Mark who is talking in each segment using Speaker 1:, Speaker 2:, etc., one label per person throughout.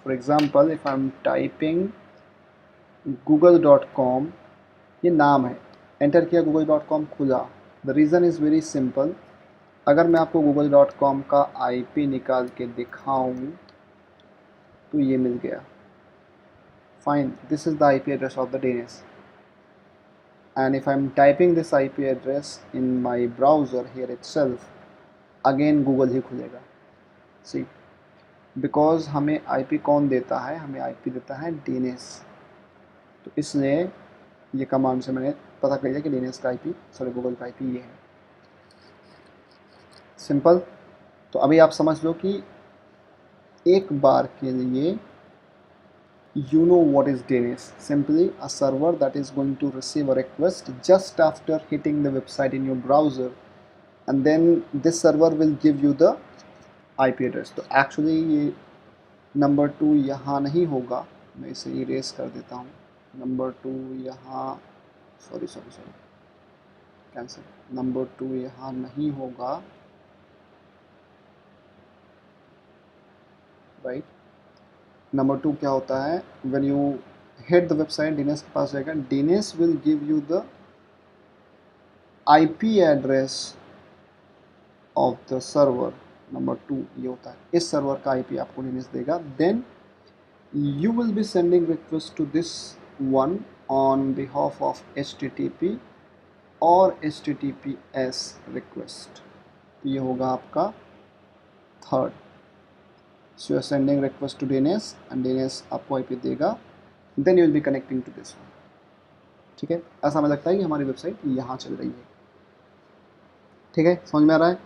Speaker 1: For example if I am typing google.com, ये नाम है, एंटर किया google.com खुला। The reason is very simple, अगर मैं आपको google.com का आईपी निकाल के दिखाऊं तो ये मिल गया। Fine, this is the IP address of the DNS, and if I'm typing this IP address in my browser here itself, again Google ही खुलेगा। See, because हमें IP कौन देता है, हमें IP देता है DNS, तो इसलिए ये कमांड से मैंने पता कर लिया कि DNS का IP, सॉरी गूगल का IP ये है। सिंपल। तो अभी आप समझ लो कि एक बार के लिए you know what is DNS. Simply a server that is going to receive a request just after hitting the website in your browser, and then this server will give you the IP address. तो actually ये number 2 यहाँ नहीं होगा, मैं इसे erase कर देता हूँ। नंबर 2 यहाँ, सॉरी कैंसिल, नंबर 2 यहाँ नहीं होगा, राइट। नंबर 2 क्या होता है, when you hit the website, DNS के पास जाएगा, DNS will give you the IP address of the server. Number 2 ये होता है, इस सर्वर का IP आपको DNS देगा। Then you will be sending request to this one on behalf of HTTP और HTTPS request, ये होगा आपका third. So you are sending request to DNS and DNS आपको IP देगा, then you will be connecting to this one. ठीक है, ऐसा हमें लगता है कि हमारी वेबसाइट यहाँ चल रही है। ठीक है, समझ में आ रहा है?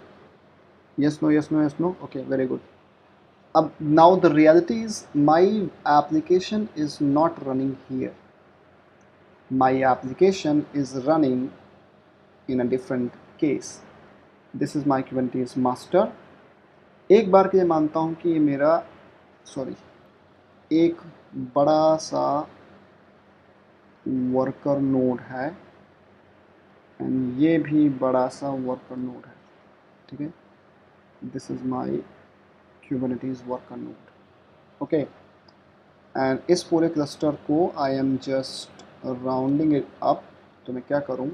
Speaker 1: Yes no yes no yes no, okay, very good. अब now the reality is my application is not running here, my application is running in a different case. This is my Kubernetes master. एक बार के लिए मानता हूँ कि ये मेरा एक बड़ा सा वर्कर नोड है एंड ये भी बड़ा सा वर्कर नोड है। ठीक है, this is my Kubernetes worker node. Okay, and इस पूरे क्लस्टर को I am just rounding it up. तो मैं क्या करूँ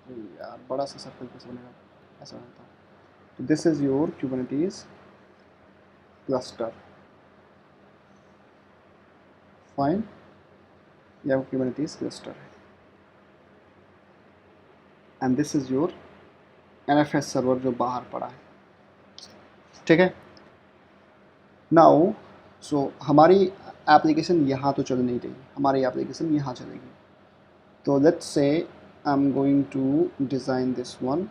Speaker 1: यार, बड़ा सा सर्कल कैसे बनेगा, ऐसा बनता है। तो this is your Kubernetes cluster, fine, यह Kubernetes क्लस्टर है, and this is your NFS server जो बाहर पड़ा है। ठीक है, नाउ सो हमारी एप्लीकेशन यहाँ तो चल नहीं रही, हमारी एप्लीकेशन यहाँ चलेगी। तो let's say I am going to design this one.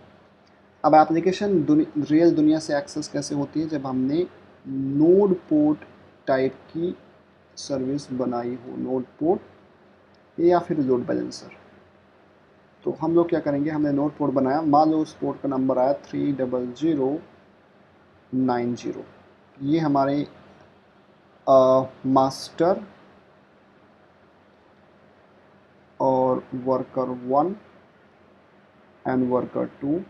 Speaker 1: अब एप्लीकेशन रियल दुनिया से एक्सेस कैसे होती है, जब हमने नोड पोर्ट टाइप की सर्विस बनाई हो, नोड पोर्ट या फिर लोड बैलेंसर। तो हम लोग क्या करेंगे, हमने नोड पोर्ट बनाया, मान लो उस पोर्ट का नंबर आया 30090, ये हमारे मास्टर और वर्कर 1 एंड वर्कर 2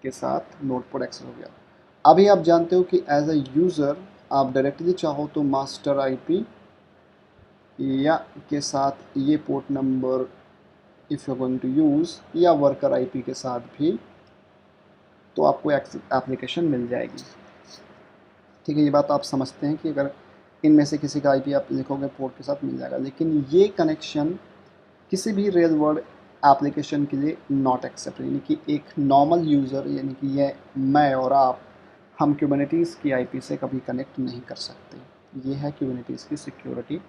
Speaker 1: के साथ नोड पोर्ट एक्सेस हो गया। अभी आप जानते हो कि एज अ यूज़र आप डायरेक्टली चाहो तो मास्टर IP या के साथ ये port number if you are going to use, या वर्कर IP के साथ भी, तो आपको एप्लीकेशन मिल जाएगी। ठीक है, ये बात आप समझते हैं कि अगर इनमें से किसी का IP आप लिखोगे पोर्ट के साथ मिल जाएगा, लेकिन ये कनेक्शन किसी भी रियल वर्ल्ड एप्लीकेशन के लिए नॉट एक्सेप्ट, यानी कि एक नॉर्मल यूज़र, यानी कि ये मैं और आप, हम Kubernetes की IP से कभी कनेक्ट नहीं कर सकते। ये है Kubernetes की सिक्योरिटी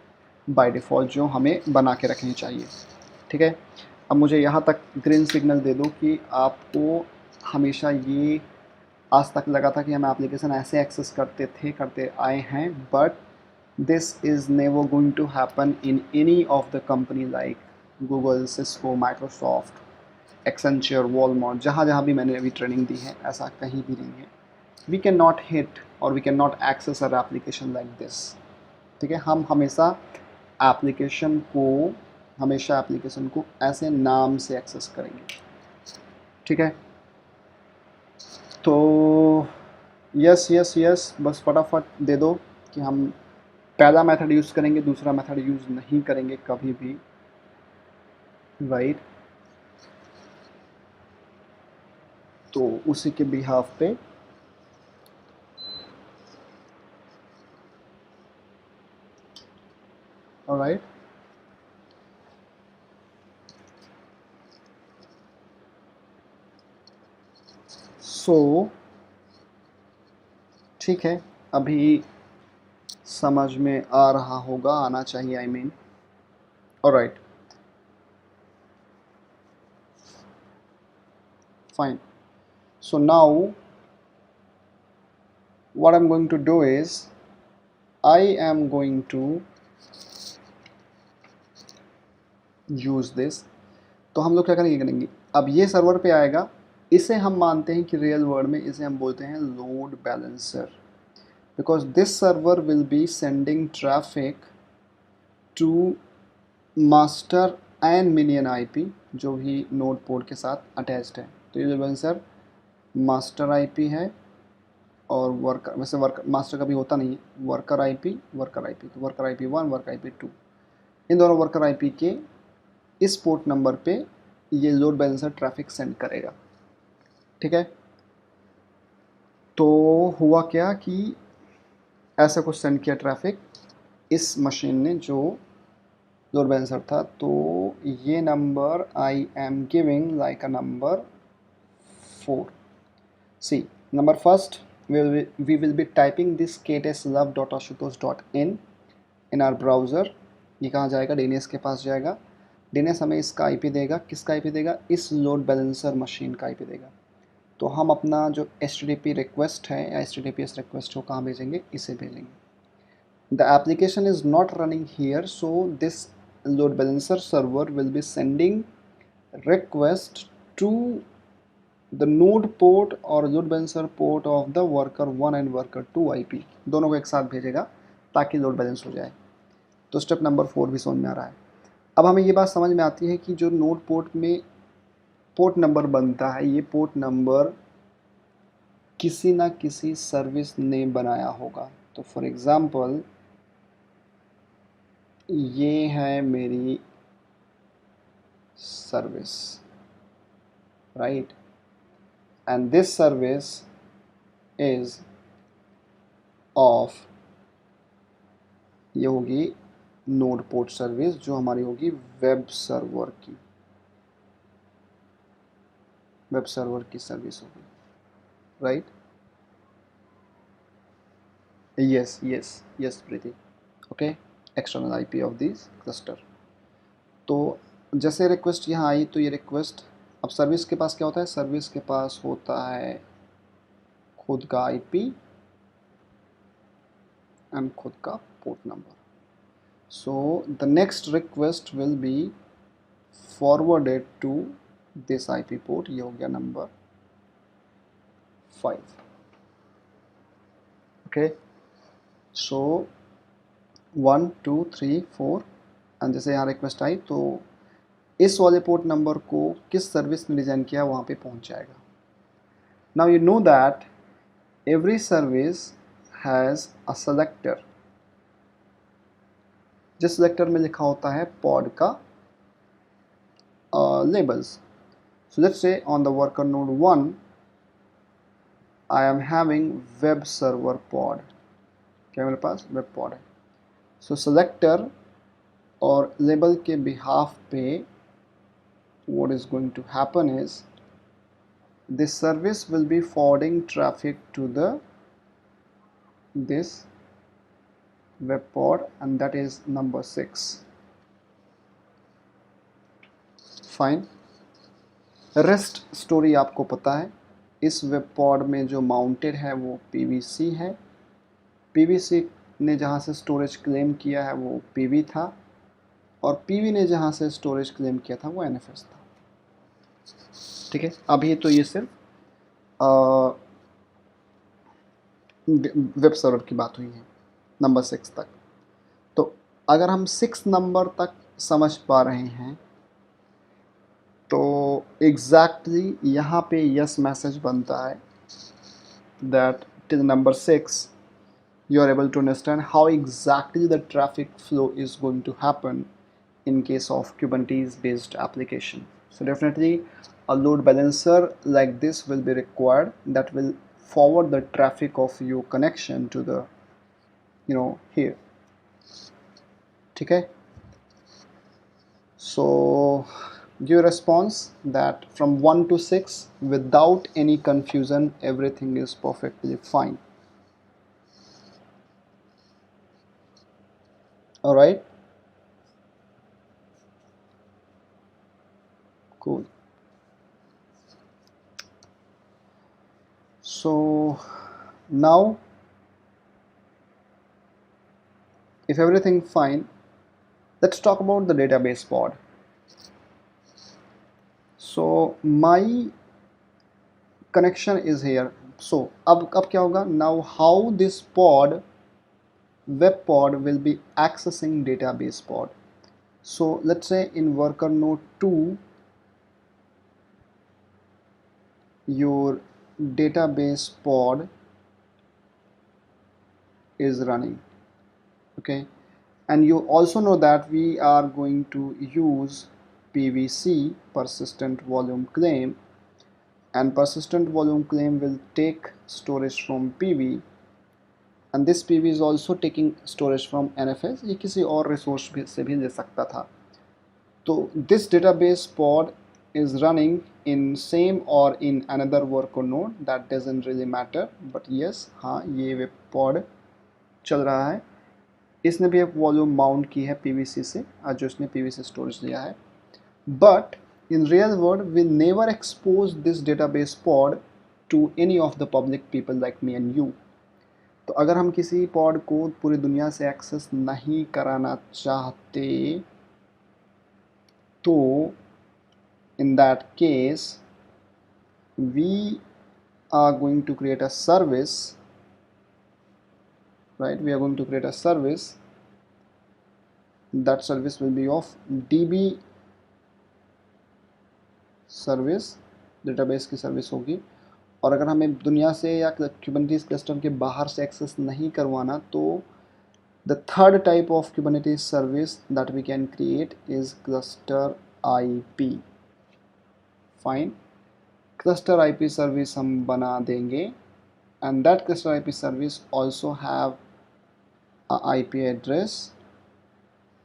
Speaker 1: बाय डिफ़ॉल्ट जो हमें बना के रखनी चाहिए। ठीक है, अब मुझे यहाँ तक ग्रीन सिग्नल दे दो कि आपको हमेशा ये आज तक लगा था कि हम एप्लीकेशन ऐसे एक्सेस करते आए हैं, but this is never going to happen in any of the company like Google, Cisco, Microsoft, Accenture, Walmart, जहाँ जहाँ भी मैंने अभी ट्रेनिंग दी है, ऐसा कहीं भी नहीं है। वी कैन नॉट हिट और we can not access our application like this. ठीक है, हम हमेशा एप्लीकेशन को ऐसे नाम से एक्सेस करेंगे। ठीक है, तो यस यस यस, बस फटाफट दे दो। कि हम पहला मेथड यूज़ करेंगे, दूसरा मेथड यूज़ नहीं करेंगे कभी भी, राइट। तो उसी के बिहाफ पे ऑलराइट। सो ठीक है, अभी समझ में आ रहा होगा, आना चाहिए, I mean, alright, fine. So now what I'm going to do is I am going to use this। तो हम लोग क्या करेंगे, अब ये सर्वर पे आएगा, इसे हम मानते हैं कि रियल वर्ड में इसे हम बोलते हैं load balancer, because this server will be sending traffic to master and minion IP जो भी नोड पोर्ट के साथ अटैच्ड है। तो ये लोड बैलेंसर मास्टर आईपी है और वर्कर, वैसे वर्कर मास्टर का भी होता नहीं है, वर्कर आईपी, तो वर्कर आईपी 1, वर्कर आईपी 2, इन दोनों वर्कर आईपी के इस पोर्ट नंबर पे ये लोड बैलेंसर ट्रैफिक सेंड करेगा, ठीक है। तो हुआ क्या कि ऐसा कुछ सेंड किया ट्रैफिक इस मशीन ने जो लोड बैलेंसर था। तो ये number I am giving like a number 4। See number first, we will be typing this ktslove.ashutosh.in in our browser. ये कहाँ जाएगा, डीएनएस के पास जाएगा। डीएनएस हमें इसका आईपी देगा, किसका आईपी देगा, इस लोड बैलेंसर मशीन का आईपी देगा। तो हम अपना जो HTTP रिक्वेस्ट है या HTTPS रिक्वेस्ट हो कहाँ भेजेंगे, इसे भेजेंगे। The application is not running here, so this load balancer server will be sending request to the node port और load balancer port of the worker 1 and worker 2 IP, दोनों को एक साथ भेजेगा ताकि लोड बैलेंस हो जाए। तो स्टेप नंबर 4 भी समझ में आ रहा है। अब हमें ये बात समझ में आती है कि जो नोड पोर्ट में पोर्ट नंबर बनता है, ये पोर्ट नंबर किसी ना किसी सर्विस ने बनाया होगा। तो फॉर एग्ज़ाम्पल ये है मेरी service, right, and this service is of, ये होगी नोड पोर्ट सर्विस जो हमारी होगी वेब सर्वर की, वेब सर्वर की सर्विस होगी, right. Yes yes yes Preeti, okay, external IP of this cluster. तो जैसे रिक्वेस्ट यहाँ आई तो ये रिक्वेस्ट, अब सर्विस के पास क्या होता है, सर्विस के पास होता है खुद का आईपी एंड खुद का port number. So the next request will be forwarded to this IP port, ये हो गया नंबर 5, ओके। सो 1 2 3 4 एंड जैसे यहाँ रिक्वेस्ट आई तो इस वाले पोर्ट नंबर को किस सर्विस ने डिज़ाइन किया वहाँ पे पहुँच जाएगा। Now you know that every service has a selector, जिस सेलेक्टर में लिखा होता है पॉड का labels. So let's say on the worker node 1 I am having web server pod, क्या मेरे पास वेब पॉड है। सो सेलेक्टर और लेबल के बिहाफ पे what is going to happen is this service will be forwarding traffic to the this web pod and that is number 6, fine. Rest story आपको पता है, इस वेब पॉड में जो माउंटेड है वो PVC है, PVC ने जहाँ से स्टोरेज क्लेम किया है वो PV था और PV ने जहाँ से स्टोरेज क्लेम किया था वो NFS था, ठीक है। अभी तो ये सिर्फ वेब सर्वर की बात हुई है नंबर 6 तक। तो अगर हम 6 नंबर तक समझ पा रहे हैं तो एग्जैक्टली यहाँ पे यस मैसेज बनता है that till number 6 you are able to understand how exactly the traffic flow is going to happen in case of Kubernetes based application. So definitely a load balancer like this will be required that will forward the traffic of your connection to the here. Okay, so your response that from 1 to 6 without any confusion everything is perfectly fine. All right, cool. So now if everything fine, let's talk about the database pod. So my connection is here. So अब क्या होगा? Now how this pod, web pod, will be accessing database pod. So let's say in worker node 2 your database pod is running. Okay, and you also know that we are going to use PVC, persistent volume claim, and persistent volume claim will take storage from PV, and this PV is also taking storage from NFS. ये किसी और resource से भी ले सकता था. तो this database pod is running in same or in another worker node, that doesn't really matter, but yes, हाँ ये वेब pod चल रहा है. इसने भी एक वॉल्यूम माउंट की है PVC से, जो इसने PVC स्टोरेज लिया है. But in real world we never expose this database pod to any of the public people like me and you. तो अगर हम किसी pod को पूरी दुनिया से एक्सेस नहीं कराना चाहते तो in that case we are going to create a service, right? We are going to create a service. That service will be of DB service, database की सर्विस होगी. और अगर हमें दुनिया से या Kubernetes क्लस्टर के बाहर से एक्सेस नहीं करवाना तो the third type of Kubernetes service that we can create is cluster IP. Fine, cluster IP service हम बना देंगे and that cluster IP service also have IP address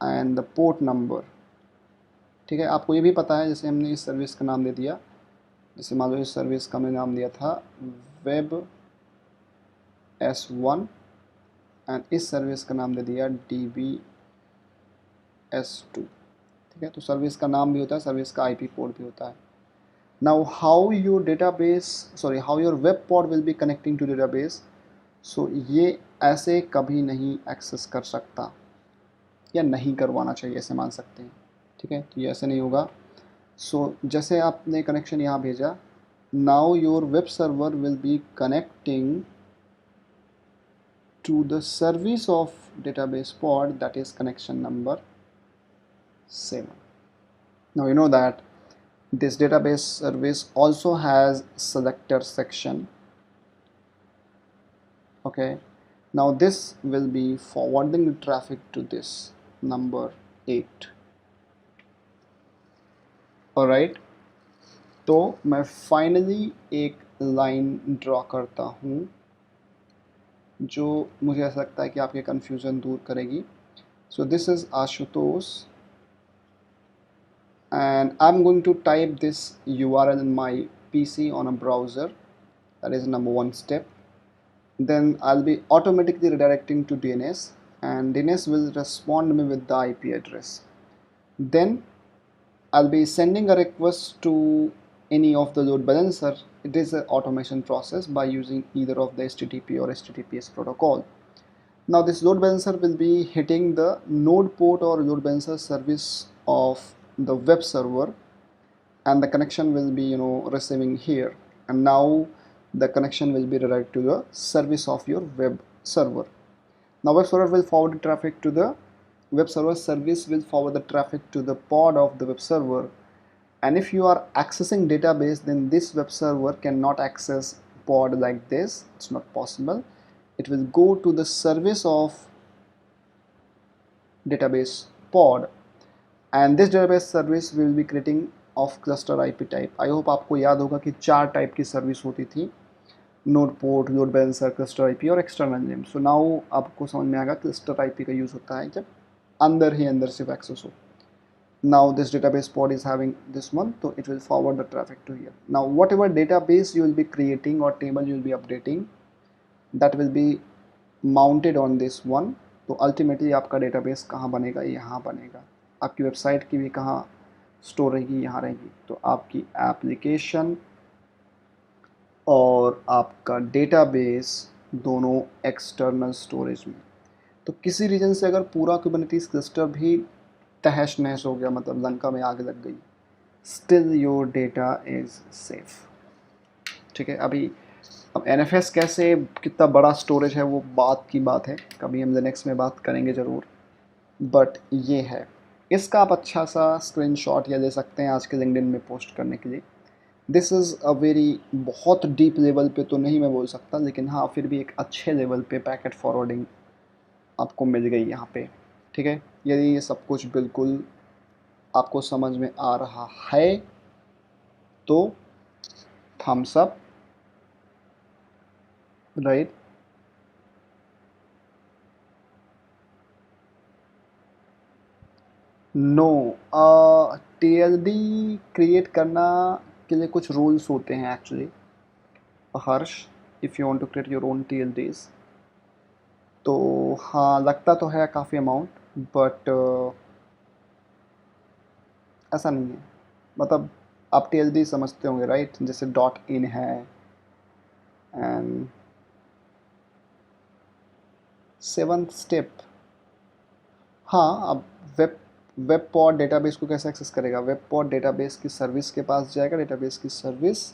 Speaker 1: and the port number. ठीक है, आपको ये भी पता है, जैसे हमने इस सर्विस का नाम दे दिया, जैसे मान लो इस सर्विस का हमने नाम दिया था वेब S1 एंड इस सर्विस का नाम दे दिया DB S2. ठीक है, तो सर्विस का नाम भी होता है, सर्विस का IP पोर्ट भी होता है. Now how your database, sorry, how your web port will be connecting to database. So ये ऐसे कभी नहीं एक्सेस कर सकता या नहीं करवाना चाहिए, ऐसे मान सकते हैं. ठीक है, तो ये ऐसे नहीं होगा. सो जैसे आपने कनेक्शन यहाँ भेजा, now your web server will be connecting to the service of database pod, that is connection number 7. Now you know that this database service also has selector section. Okay, now this will be forwarding the traffic to this number 8. Alright, तो मैं finally एक line draw करता हूँ जो मुझे ऐसा लगता है कि आपके कन्फ्यूज़न दूर करेगी. So this is Ashutosh and I'm going to type this URL in my PC on a browser. That is number one step. Then I'll be automatically redirecting to DNS and DNS will respond me with the IP address. Then I'll be sending a request to any of the load balancer. It is an automation process by using either of the HTTP or HTTPS protocol. Now this load balancer will be hitting the node port or load balancer service of the web server, and the connection will be receiving here, and now the connection will be redirected to the service of your web server. Now web server will forward the traffic to the web server service, will forward the traffic to the pod of the web server, and if you are accessing database, then this web server cannot access pod like this. It's not possible. it will go to the service of database pod, and this database service will be creating of cluster IP type. I hope आपको याद होगा कि 4 type की service होती थी, node port, load balancer, cluster IP और external name. So now आपको समझ में आएगा क्लस्टर आईपी का यूज़ होता है जब अंदर ही अंदर सिर्फ एक्सेस हो. Now this database pod is having this one, so it will forward the traffic to here. Now whatever database you will be creating or table you will be updating, that will be mounted on this one. तो ultimately आपका database कहाँ बनेगा? यहाँ बनेगा. आपकी website की भी कहाँ स्टोर रहेगी? यहाँ रहेगी. तो आपकी एप्लीकेशन और आपका डेटाबेस दोनों एक्सटर्नल स्टोरेज में. तो किसी रीजन से अगर पूरा कुबरनेटिस क्लस्टर भी तहस नहस हो गया, मतलब लंका में आग लग गई, still your data is safe. ठीक है. अभी अब NFS कैसे, कितना बड़ा स्टोरेज है वो बात की बात है, कभी हम लिनक्स में बात करेंगे ज़रूर. बट ये है, इसका आप अच्छा सा स्क्रीनशॉट या ले सकते हैं आज के लिंक्डइन में पोस्ट करने के लिए. दिस इज़ अ वेरी, बहुत डीप लेवल पे तो नहीं मैं बोल सकता, लेकिन हाँ फिर भी एक अच्छे लेवल पे पैकेट फॉरवर्डिंग आपको मिल गई यहाँ पे. ठीक है. यदि ये सब कुछ बिल्कुल आपको समझ में आ रहा है तो thumbs up, right. No, TLD create करना के लिए कुछ रूल्स होते हैं actually, Harsh. If you want to create your own TLDs, तो हाँ लगता तो है काफ़ी अमाउंट, बट ऐसा नहीं है. मतलब आप TLD समझते होंगे राइट, जैसे .in है एंड 7th स्टेप. हाँ, अब वेब पॉड डेटाबेस को कैसे एक्सेस करेगा? वेब पॉड डेटाबेस की सर्विस के पास जाएगा, डेटाबेस की सर्विस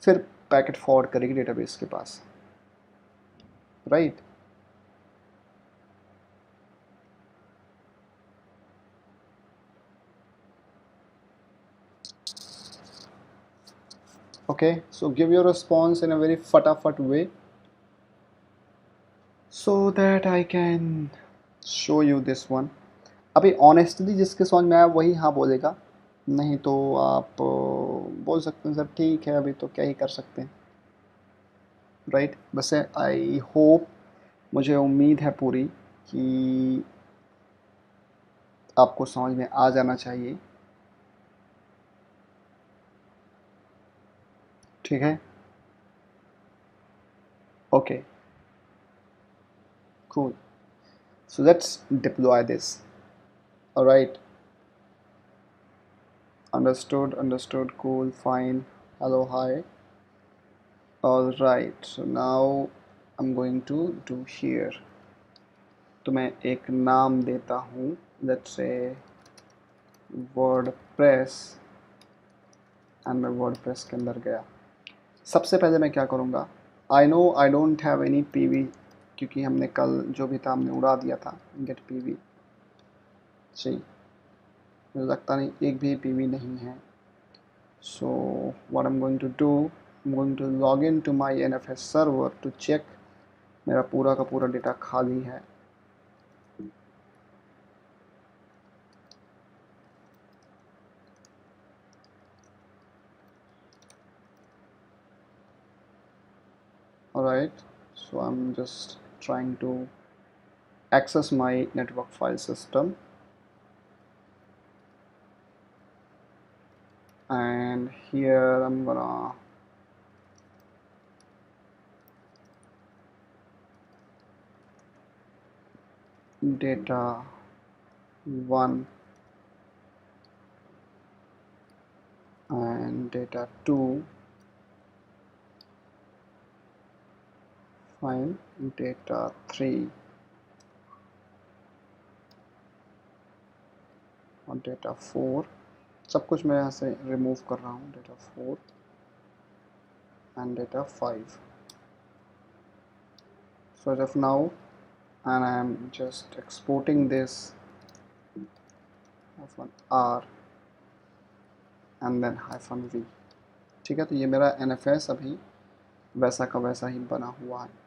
Speaker 1: फिर पैकेट फॉरवर्ड करेगी डेटाबेस के पास, right. Okay, so give your response in a very फटाफट way so that I can show you this one. अभी ऑनेस्टली जिसके समझ में आया वही हाँ बोलेगा, नहीं तो आप बोल सकते हैं सर ठीक है अभी तो क्या ही कर सकते हैं, राइट. वैसे आई होप, मुझे उम्मीद है पूरी कि आपको समझ में आ जाना चाहिए. ठीक है. Okay, cool. So let's deploy this. All right. Understood. Cool. Fine. Hello. Hi. All right. So now I'm going to do here. तो मैं एक नाम देता हूँ. Let's say WordPress. and मैं WordPress के अंदर गया. सबसे पहले मैं क्या करूँगा? I know I don't have any PV, क्योंकि हमने कल जो भी था हमने उड़ा दिया था. Get PV. सही, मुझे लगता नहीं एक भी PV नहीं है. So what I'm going to do, I'm going to log into my NFS server to check मेरा पूरा का पूरा डेटा खाली है. Alright, so I'm just trying to access my network file system, and here I'm gonna data 1 and data 2, fine, data 3 और data 4. सब कुछ मैं यहाँ से रिमूव कर रहा हूँ. data 4 and data 5. So as of now, and I am just exporting this -r and then -v. ठीक है. तो ये मेरा NFS अभी वैसा का वैसा ही बना हुआ है.